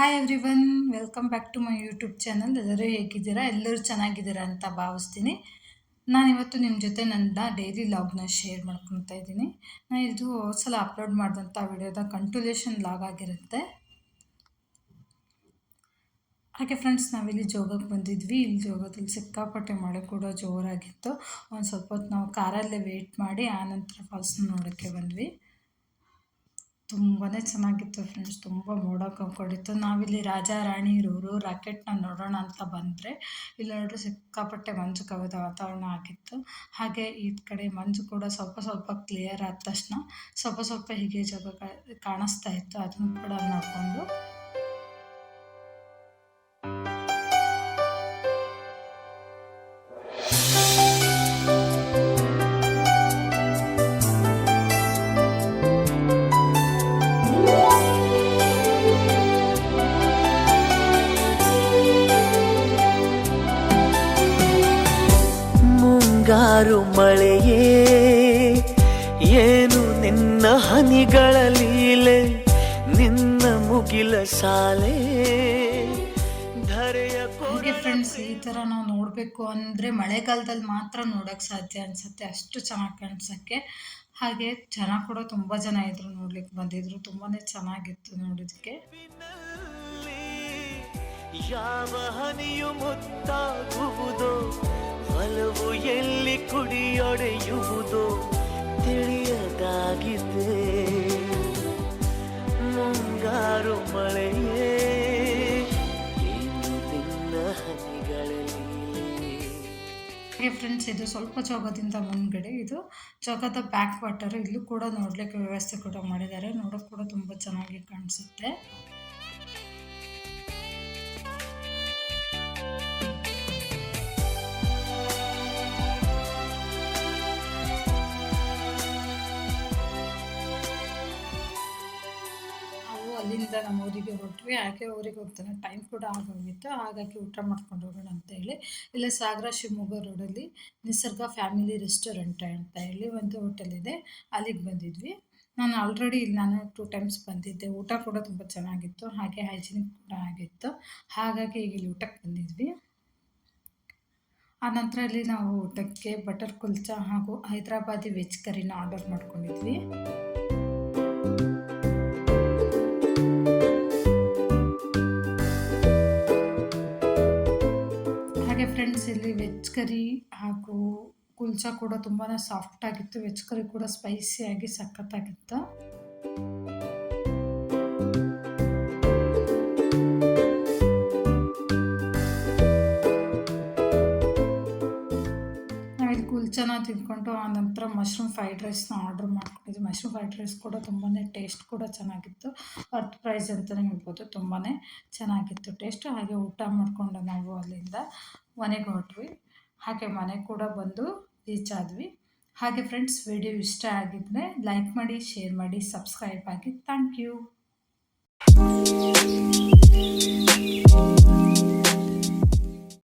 Hi everyone, welcome back to my YouTube channel. ಎಲ್ಲರೂ ಹೇಗಿದ್ದೀರಾ? ಎಲ್ಲರೂ ಚೆನ್ನಾಗಿದ್ದೀರಾ ಅಂತ ಭಾವಿಸ್ತೀನಿ. ನಾನಿವತ್ತು ನಿಮ್ಮ ಜೊತೆ ನನ್ನ ಡೈಲಿ ಲಾಗ್ನ ಶೇರ್ ಮಾಡ್ಕೊತಾ ಇದ್ದೀನಿ. ಇದು ಸಲ ಅಪ್ಲೋಡ್ ಮಾಡಿದಂಥ ವಿಡಿಯೋದ ಕಂಟಿನ್ಯೂಷನ್ ಲಾಗ್ ಆಗಿರುತ್ತೆ. ಹಾಗೆ ಫ್ರೆಂಡ್ಸ್, ನಾವಿಲ್ಲಿ ಜೋಗಕ್ಕೆ ಬಂದಿದ್ವಿ. ಇಲ್ಲಿ ಜೋಗದಲ್ಲಿ ಸಿಕ್ಕಾಪಟ್ಟೆ ಮಳೆ ಕೂಡ ಜೋರಾಗಿತ್ತು. ಒಂದು ಸ್ವಲ್ಪ ಹೊತ್ತು ನಾವು ಕಾರಲ್ಲೇ ವೆಯ್ಟ್ ಮಾಡಿ ಆನಂತರ ಫಾಲ್ಸ್ನ ನೋಡೋಕ್ಕೆ ಬಂದ್ವಿ. ತುಂಬಾ ಚೆನ್ನಾಗಿತ್ತು ಫ್ರೆಂಡ್ಸ್, ತುಂಬ ಮೋಡ ಕಮ್ಕೊಂಡಿತ್ತು. ನಾವಿಲ್ಲಿ ರಾಜ ರಾಣಿ ಇರೋರು ರಾಕೆಟ್ನ ನೋಡೋಣ ಅಂತ ಬಂದರೆ ಇಲ್ಲಿ ನೋಡ್ರಿ ಸಿಕ್ಕಾಪಟ್ಟೆ ಮಂಜು ಕವಿದ ವಾತಾವರಣ ಆಗಿತ್ತು. ಹಾಗೆ ಈ ಕಡೆ ಮಂಜು ಕೂಡ ಸ್ವಲ್ಪ ಸ್ವಲ್ಪ ಕ್ಲಿಯರ್ ಆದ ತಕ್ಷಣ ಸ್ವಲ್ಪ ಸ್ವಲ್ಪ ಹೀಗೆ ಜಾಗ ಕಾಣಿಸ್ತಾ ಇತ್ತು. ಅದನ್ನು ಕೂಡ ನೋಡಿಕೊಂಡು ಮುಂಗಾರು ಮಳೆಯೇ ಏನು ನಿನ್ನ ಹನಿಗಳ ಲೀಲೆ, ನಿನ್ನ ಮುಗಿಲ ಸಾಲೆ ಧರೆಯ ಹಾಗೆ ಫ್ರೆಂಡ್ಸ್, ಈ ಥರ ನಾವು ನೋಡಬೇಕು ಅಂದರೆ ಮಳೆಗಾಲದಲ್ಲಿ ಮಾತ್ರ ನೋಡೋಕ್ಕೆ ಸಾಧ್ಯ ಅನಿಸುತ್ತೆ, ಅಷ್ಟು ಚೆನ್ನಾಗಿ ಕಾಣಿಸೋಕ್ಕೆ. ಹಾಗೆ ಜನ ಕೂಡ ತುಂಬ ಜನ ಇದ್ರು, ನೋಡ್ಲಿಕ್ಕೆ ಬಂದಿದ್ರು. ತುಂಬಾ ಚೆನ್ನಾಗಿತ್ತು ನೋಡೋದಕ್ಕೆ. ಯಾವ ಹನಿಯು ಮುತ್ತಾಗುವುದೋ, ಒಲವು ಎಲ್ಲಿ ಕುಡಿಯೊಡೆಯುವುದೋ ತಿಳಿಯದಾಗಿದೆ. ಮುಂಗಾರು ಮಳೆಯೇ ಏನು ನಿನ್ನ ಹನಿಗಳಲ್ಲಿ. ಹಾಗೆ ಫ್ರೆಂಡ್ಸ್, ಇದು ಸ್ವಲ್ಪ ಜೋಗದಿಂದ ಮುಂದ್ಗಡೆ, ಇದು ಜೋಗದ ಬ್ಯಾಕ್ ವಾಟರ್. ಇಲ್ಲೂ ಕೂಡ ನೋಡ್ಲಿಕ್ಕೆ ವ್ಯವಸ್ಥೆ ಕೂಡ ಮಾಡಿದ್ದಾರೆ. ನೋಡೋಕೆ ಕೂಡ ತುಂಬ ಚೆನ್ನಾಗಿ ಕಾಣಿಸುತ್ತೆ. ಅಲ್ಲಿಂದ ನಮ್ಮ ಊರಿಗೆ ಹೊರಟ್ವಿ. ಹಾಗೆ ಊರಿಗೆ ಹೋಗ್ತಾನೆ ಟೈಮ್ ಕೂಡ ಆಗೋಗಿತ್ತು. ಹಾಗಾಗಿ ಊಟ ಮಾಡ್ಕೊಂಡು ಹೋಗೋಣ ಅಂತ ಹೇಳಿ ಇಲ್ಲೇ ಸಾಗರ ಶಿವಮೊಗ್ಗ ರೋಡಲ್ಲಿ ನಿಸರ್ಗ ಫ್ಯಾಮಿಲಿ ರೆಸ್ಟೋರೆಂಟ್ ಅಂತ ಹೇಳಿ ಒಂದು ಹೋಟೆಲ್ ಇದೆ, ಅಲ್ಲಿಗೆ ಬಂದಿದ್ವಿ. ನಾನು 2 ಟೈಮ್ಸ್ ಬಂದಿದ್ದೆ. ಊಟ ಕೂಡ ತುಂಬ ಚೆನ್ನಾಗಿತ್ತು, ಹಾಗೆ ಹೈಜಿನಿಕ್ ಕೂಡ ಆಗಿತ್ತು. ಹಾಗಾಗಿ ಈಗ ಇಲ್ಲಿ ಊಟಕ್ಕೆ ಬಂದಿದ್ವಿ. ಆನಂತರ ಇಲ್ಲಿ ನಾವು ಊಟಕ್ಕೆ ಬಟರ್ ಕುಲ್ಚಾ ಹಾಗೂ ಹೈದರಾಬಾದಿ ವೆಜ್ ಕರಿನ ಆರ್ಡರ್ ಮಾಡ್ಕೊಂಡಿದ್ವಿ. ಹಾಗೆ ಫ್ರೆಂಡ್ಸ್, ಇಲ್ಲಿ ವೆಜ್ ಕರಿ ಹಾಗೂ ಕುಲ್ಚಾ ಕೂಡ ತುಂಬಾ ಸಾಫ್ಟ್ ಆಗಿತ್ತು. ವೆಜ್ ಕರಿ ಕೂಡ ಸ್ಪೈಸಿಯಾಗಿ ಸಖತ್ತಾಗಿತ್ತು. ನಾವಿಲ್ಲಿ ಕುಲ್ಚಾನ ತಿಂದ್ಕೊಂಡು ಆನಂತರ ಮಶ್ರೂಮ್ ಫ್ರೈಡ್ ರೈಸ್ನ ಆರ್ಡರ್ ಮಾಡ್ಕೊಂಡಿದ್ವಿ. ಮಶ್ರೂಮ್ ಫ್ರೈಡ್ ರೈಸ್ ಕೂಡ ತುಂಬಾ ಟೇಸ್ಟ್ ಕೂಡ ಚೆನ್ನಾಗಿತ್ತು. ವರ್ತ್ ಪ್ರೈಸ್ ಅಂತಲೇ ಹೇಳ್ಬೋದು, ತುಂಬಾ ಚೆನ್ನಾಗಿತ್ತು ಟೇಸ್ಟ್. ಹಾಗೆ ಊಟ ಮಾಡಿಕೊಂಡು ನಾವು ಅಲ್ಲಿಂದ ಮನೆಗೆ ಹೊರಟ್ವಿ. ಹಾಗೆ ಮನೆಗೆ ಕೂಡ ಬಂದು ರೀಚ್ ಆದ್ವಿ. ಹಾಗೆ ಫ್ರೆಂಡ್ಸ್, ವಿಡಿಯೋ ಇಷ್ಟ ಆಗಿದ್ದರೆ ಲೈಕ್ ಮಾಡಿ, ಶೇರ್ ಮಾಡಿ, ಸಬ್ಸ್ಕ್ರೈಬ್ ಆಗಿ. Thank you.